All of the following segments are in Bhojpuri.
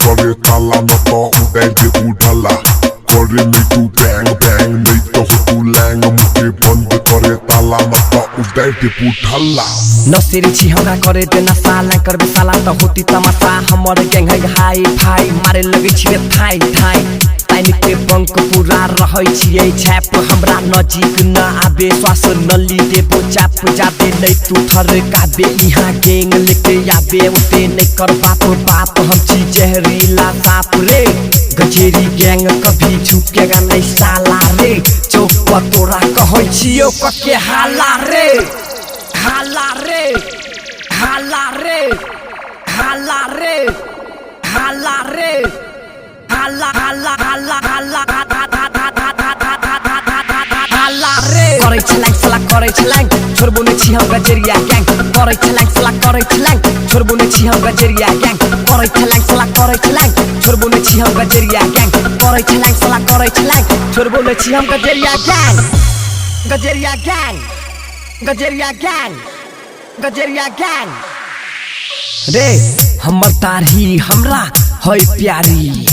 करे ताला न तो उड़ाई दे उड़ाला करे नहीं तू बैंग बैंग नहीं तो तू लैंग मुझे बंद करे ताला न तो उड़ाई दे उड़ाला नसेरी छी हमरा करे दे नशा ला करबे साला त होती तमाशा हमर गैंग है हाई फाई मारे लगे छिए थाई थाई ताइन के बंक पूरा रहै छिए छाप हमरा नजीक न आबे श्वास नली देबो चाप जाबे नै तू थर काबे इहां गैंग लेके आबे उते नै कर बाप बाप हम छी जहरीला सांप रे गजेरी गैंग कभी झुकेगा नहीं साला रे चौक पर तोरा कहै छियो कके हाला रे हाला रे हाला रे हाला रे हाला रे हाला हाला हाला हाला हाला रे करे छलांग सला करे छलांग छोड़बो नै छी हम गजरिया गैंग करे छलांग सला करे छलांग छोड़बो नै छी हम गजरिया गैंग करे छलांग सला करे छलांग छोड़बो नै छी हम गजरिया गैंग करे छलांग सला करे छलांग छोड़बो नै छी हम गजरिया गैंग गजरिया गैंग गजरिया गैंग गजरिया गैंग रे हमर तारही हमरा है प्यारी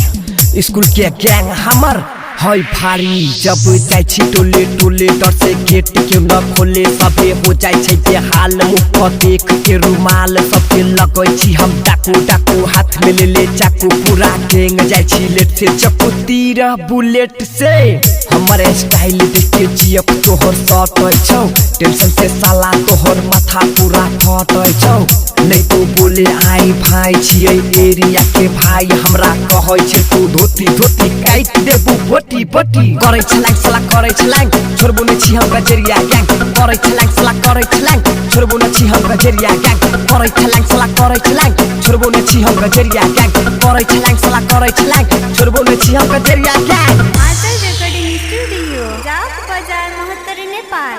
स्कूल के गैंग हमर है भारी जब जाय छी टोले टोले डर से गेट के न खोले सबे हो जाय छै बेहाल मुख देख के रुमाल सबके लगै छी हम डाकू डाकू हाथ में ले ले चाकू पूरा गैंग जाय छी लेट से चक्कू तीर बुलेट से हमर स्टाइल देख के जियप तोहर सटै छौ टेंशन से साला तोहर माथा पूरा फटै छौ नहीं तो बोले आई भाई छिए एरिया के भाई हमरा कहै छै तू धोती धोती काट देबू बटी बटी करे छलांग सला करे छलांग छोड़बो नै छी हम गजरिया गैंग करे छलांग सला करे छलांग छोड़बो नै छी हम गजरिया गैंग करे छलांग सला करे छलांग छोड़बो नै छी हम गजरिया गैंग करे छलांग सला करे छलांग छोड़बो नै छी हम गजरिया गैंग आंचल रिकॉर्डिंग स्टूडियो जाप बाजार महत्तर नेपाल।